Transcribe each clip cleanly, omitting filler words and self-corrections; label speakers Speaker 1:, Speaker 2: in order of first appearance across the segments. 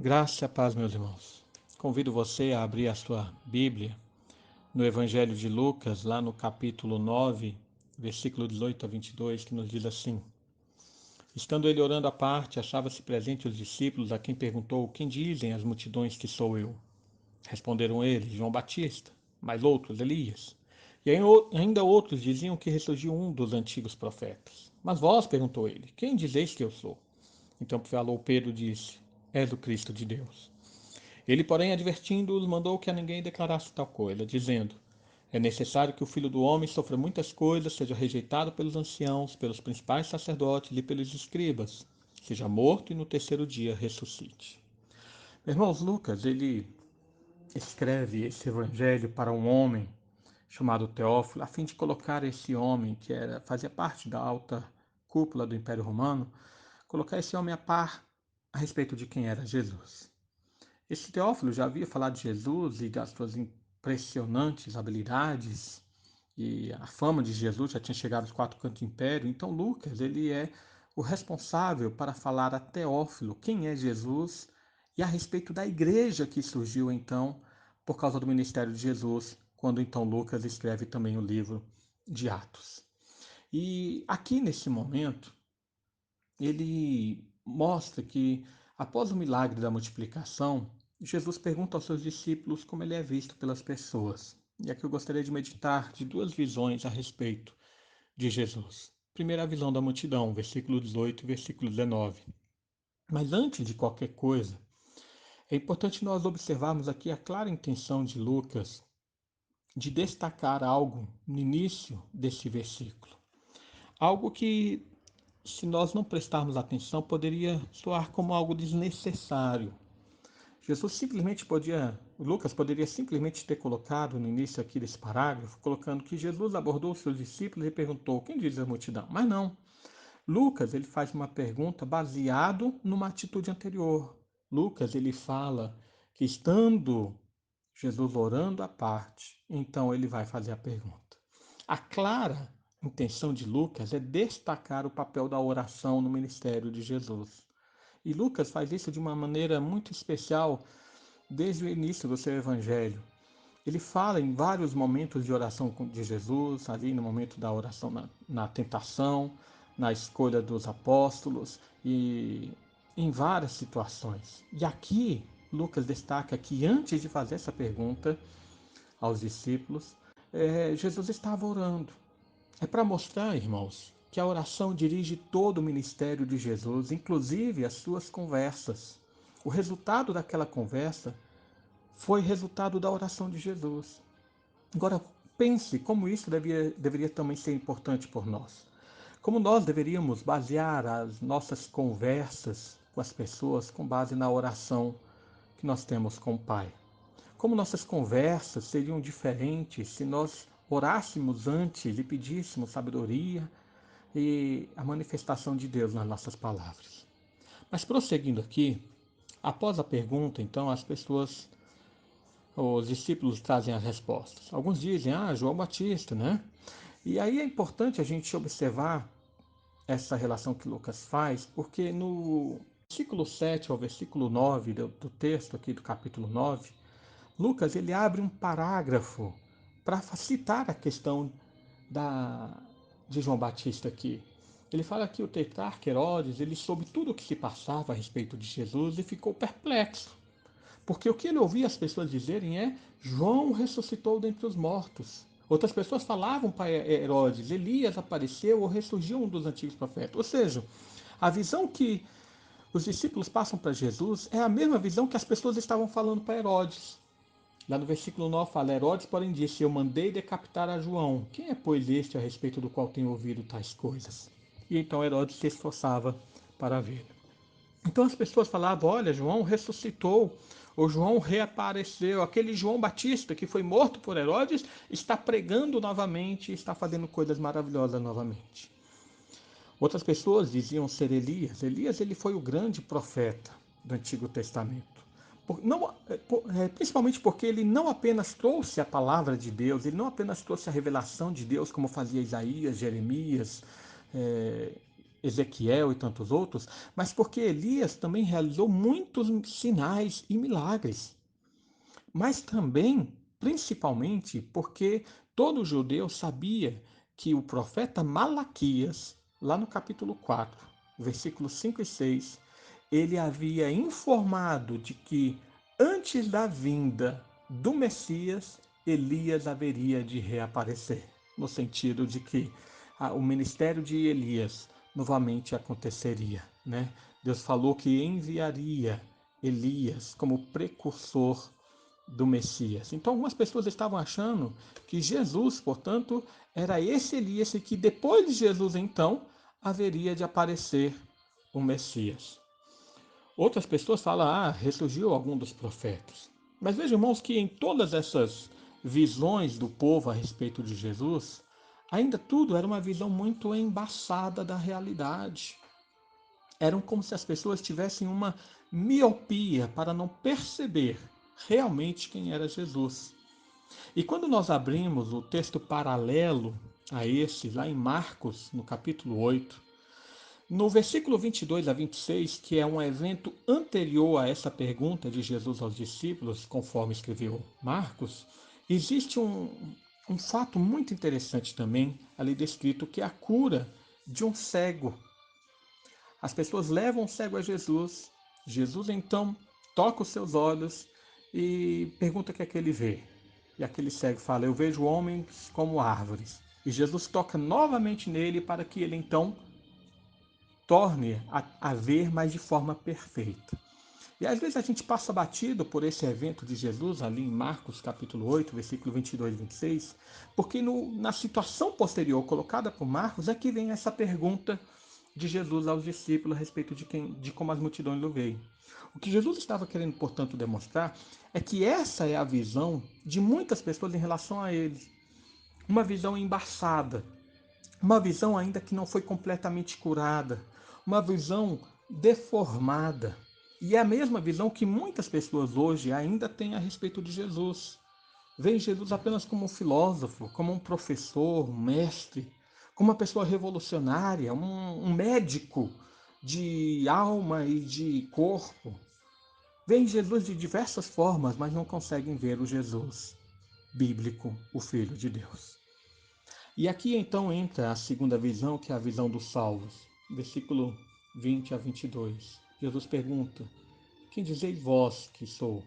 Speaker 1: Graça e a paz, meus irmãos. Convido você a abrir a sua Bíblia no Evangelho de Lucas, lá no capítulo 9, versículo 18 a 22, que nos diz assim: Estando ele orando à parte, achava-se presente os discípulos, a quem perguntou: Quem dizem as multidões que sou eu? Responderam eles: João Batista, mas outros, Elias. E ainda outros diziam que ressurgiu um dos antigos profetas. Mas vós, perguntou ele, quem dizeis que eu sou? Então falou Pedro e disse: És o Cristo de Deus. Ele, porém, advertindo-os, mandou que a ninguém declarasse tal coisa, dizendo: É necessário que o Filho do Homem sofra muitas coisas, seja rejeitado pelos anciãos, pelos principais sacerdotes e pelos escribas, seja morto e no terceiro dia ressuscite. Irmãos, Lucas, ele escreve esse evangelho para um homem chamado Teófilo, a fim de colocar esse homem, fazia parte da alta cúpula do Império Romano, colocar esse homem a par a respeito de quem era Jesus. Esse Teófilo já havia falado de Jesus e das suas impressionantes habilidades, e a fama de Jesus já tinha chegado aos quatro cantos do império. Então Lucas, ele é o responsável para falar a Teófilo quem é Jesus e a respeito da igreja que surgiu então por causa do ministério de Jesus, quando então Lucas escreve também o livro de Atos. E aqui nesse momento, ele mostra que, após o milagre da multiplicação, Jesus pergunta aos seus discípulos como ele é visto pelas pessoas. E aqui eu gostaria de meditar de duas visões a respeito de Jesus. Primeira, a visão da multidão, versículo 18 e versículo 19. Mas antes de qualquer coisa, é importante nós observarmos aqui a clara intenção de Lucas de destacar algo no início desse versículo. Algo que, se nós não prestarmos atenção, poderia soar como algo desnecessário. Lucas poderia simplesmente ter colocado no início aqui desse parágrafo, colocando que Jesus abordou os seus discípulos e perguntou: quem diz a multidão? Mas não. Lucas, ele faz uma pergunta baseado numa atitude anterior. Lucas, ele fala que estando Jesus orando à parte, então ele vai fazer a pergunta. A clara intenção de Lucas é destacar o papel da oração no ministério de Jesus. E Lucas faz isso de uma maneira muito especial desde o início do seu evangelho. Ele fala em vários momentos de oração de Jesus, ali no momento da oração na tentação, na escolha dos apóstolos e em várias situações. E aqui, Lucas destaca que antes de fazer essa pergunta aos discípulos, Jesus estava orando. É para mostrar, irmãos, que a oração dirige todo o ministério de Jesus, inclusive as suas conversas. O resultado daquela conversa foi resultado da oração de Jesus. Agora, pense como isso deveria também ser importante por nós. Como nós deveríamos basear as nossas conversas com as pessoas com base na oração que nós temos com o Pai. Como nossas conversas seriam diferentes se nós orássemos antes e pedíssemos sabedoria e a manifestação de Deus nas nossas palavras. Mas prosseguindo aqui, após a pergunta, então, os discípulos trazem as respostas. Alguns dizem, João Batista, né? E aí é importante a gente observar essa relação que Lucas faz, porque no versículo 7 ao versículo 9 do texto aqui do capítulo 9, Lucas ele abre um parágrafo para citar a questão da, de João Batista aqui. Ele fala que o tetrarca Herodes ele soube tudo o que se passava a respeito de Jesus e ficou perplexo. Porque o que ele ouvia as pessoas dizerem é: João ressuscitou dentre os mortos. Outras pessoas falavam para Herodes: Elias apareceu ou ressurgiu um dos antigos profetas. Ou seja, a visão que os discípulos passam para Jesus é a mesma visão que as pessoas estavam falando para Herodes. Lá no versículo 9 fala: Herodes, porém, disse: Eu mandei decapitar a João. Quem é, pois, este a respeito do qual tenho ouvido tais coisas? E então Herodes se esforçava para ver. Então as pessoas falavam: Olha, João ressuscitou. O João reapareceu. Aquele João Batista que foi morto por Herodes está pregando novamente, está fazendo coisas maravilhosas novamente. Outras pessoas diziam ser Elias. Elias ele foi o grande profeta do Antigo Testamento. Principalmente porque ele não apenas trouxe a palavra de Deus, ele não apenas trouxe a revelação de Deus, como fazia Isaías, Jeremias, Ezequiel e tantos outros, mas porque Elias também realizou muitos sinais e milagres. Mas também, principalmente, porque todo judeu sabia que o profeta Malaquias, lá no capítulo 4, versículos 5 e 6, ele havia informado de que antes da vinda do Messias, Elias haveria de reaparecer, no sentido de que o ministério de Elias novamente aconteceria, né? Deus falou que enviaria Elias como precursor do Messias. Então, algumas pessoas estavam achando que Jesus, portanto, era esse Elias e que depois de Jesus, então, haveria de aparecer o Messias. Outras pessoas falam, ressurgiu algum dos profetas. Mas vejam, irmãos, que em todas essas visões do povo a respeito de Jesus, ainda tudo era uma visão muito embaçada da realidade. Eram como se as pessoas tivessem uma miopia para não perceber realmente quem era Jesus. E quando nós abrimos o texto paralelo a esse, lá em Marcos, no capítulo 8, no versículo 22 a 26, que é um evento anterior a essa pergunta de Jesus aos discípulos, conforme escreveu Marcos, existe um fato muito interessante também ali descrito, que é a cura de um cego. As pessoas levam o cego a Jesus. Jesus então toca os seus olhos e pergunta o que é que ele vê. E aquele cego fala: eu vejo homens como árvores. E Jesus toca novamente nele para que ele então torne a ver, mas de forma perfeita. E às vezes a gente passa batido por esse evento de Jesus ali em Marcos capítulo 8, versículo 22 e 26, porque na situação posterior colocada por Marcos é que vem essa pergunta de Jesus aos discípulos a respeito de como as multidões o veem. O que Jesus estava querendo, portanto, demonstrar é que essa é a visão de muitas pessoas em relação a ele. Uma visão embaçada, uma visão ainda que não foi completamente curada, uma visão deformada. E é a mesma visão que muitas pessoas hoje ainda têm a respeito de Jesus. Veem Jesus apenas como um filósofo, como um professor, um mestre, como uma pessoa revolucionária, um médico de alma e de corpo. Veem Jesus de diversas formas, mas não conseguem ver o Jesus bíblico, o Filho de Deus. E aqui então entra a segunda visão, que é a visão dos salvos. Versículo 20 a 22. Jesus pergunta: quem dizeis vós que sou?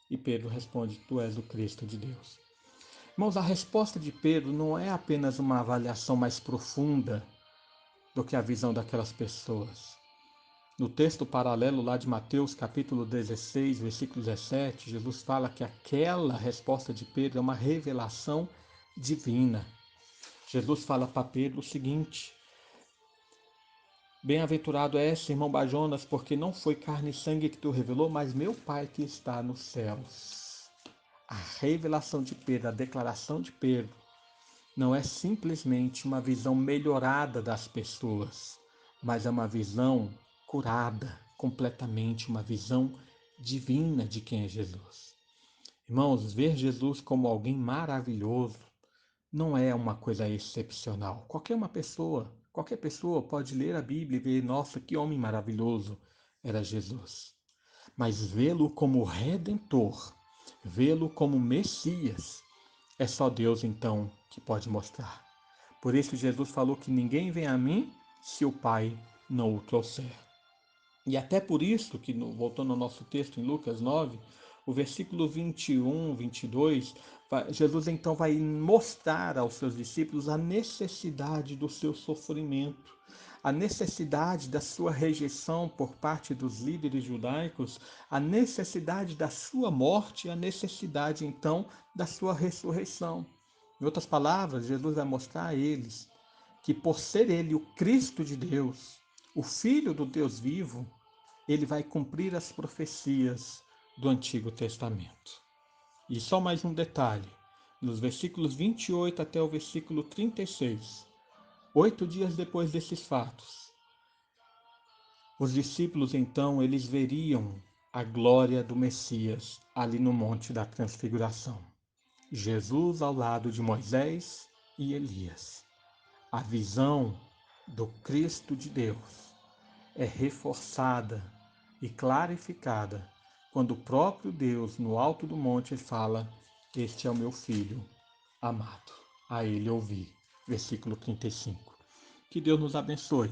Speaker 1: E Pedro responde: tu és o Cristo de Deus. Irmãos, a resposta de Pedro não é apenas uma avaliação mais profunda do que a visão daquelas pessoas. No texto paralelo lá de Mateus, capítulo 16, versículo 17, Jesus fala que aquela resposta de Pedro é uma revelação divina. Jesus fala para Pedro o seguinte: bem-aventurado és, irmão Bajonas, porque não foi carne e sangue que tu revelou, mas meu Pai que está nos céus. A revelação de Pedro, a declaração de Pedro, não é simplesmente uma visão melhorada das pessoas, mas é uma visão curada completamente, uma visão divina de quem é Jesus. Irmãos, ver Jesus como alguém maravilhoso não é uma coisa excepcional. Qualquer pessoa pode ler a Bíblia e ver, nossa, que homem maravilhoso era Jesus. Mas vê-lo como Redentor, vê-lo como Messias, é só Deus então que pode mostrar. Por isso Jesus falou que ninguém vem a mim se o Pai não o trouxer. E até por isso que, voltando ao nosso texto em Lucas 9, o versículo 21, 22, Jesus então vai mostrar aos seus discípulos a necessidade do seu sofrimento, a necessidade da sua rejeição por parte dos líderes judaicos, a necessidade da sua morte, a necessidade então da sua ressurreição. Em outras palavras, Jesus vai mostrar a eles que por ser ele o Cristo de Deus, o Filho do Deus vivo, ele vai cumprir as profecias do Antigo Testamento. E só mais um detalhe, nos versículos 28 até o versículo 36, 8 dias depois desses fatos, os discípulos então eles veriam a glória do Messias ali no Monte da Transfiguração. Jesus ao lado de Moisés e Elias. A visão do Cristo de Deus é reforçada e clarificada quando o próprio Deus, no alto do monte, fala: Este é o meu filho amado, a ele ouvi. Versículo 35. Que Deus nos abençoe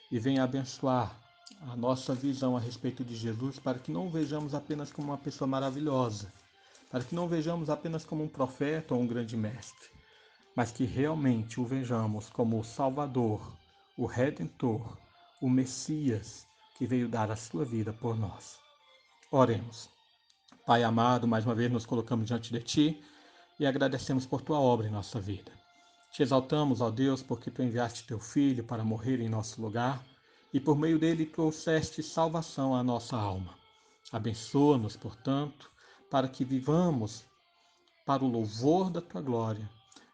Speaker 1: e venha abençoar a nossa visão a respeito de Jesus, para que não o vejamos apenas como uma pessoa maravilhosa, para que não o vejamos apenas como um profeta ou um grande mestre, mas que realmente o vejamos como o Salvador, o Redentor, o Messias, que veio dar a sua vida por nós. Oremos. Pai amado, mais uma vez nos colocamos diante de Ti e agradecemos por Tua obra em nossa vida. Te exaltamos, ó Deus, porque Tu enviaste Teu Filho para morrer em nosso lugar e por meio dele trouxeste salvação à nossa alma. Abençoa-nos, portanto, para que vivamos para o louvor da Tua glória.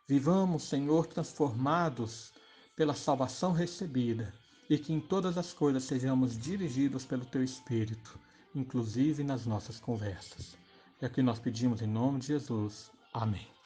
Speaker 1: Vivamos, Senhor, transformados pela salvação recebida e que em todas as coisas sejamos dirigidos pelo Teu Espírito, inclusive nas nossas conversas. É o que nós pedimos em nome de Jesus. Amém.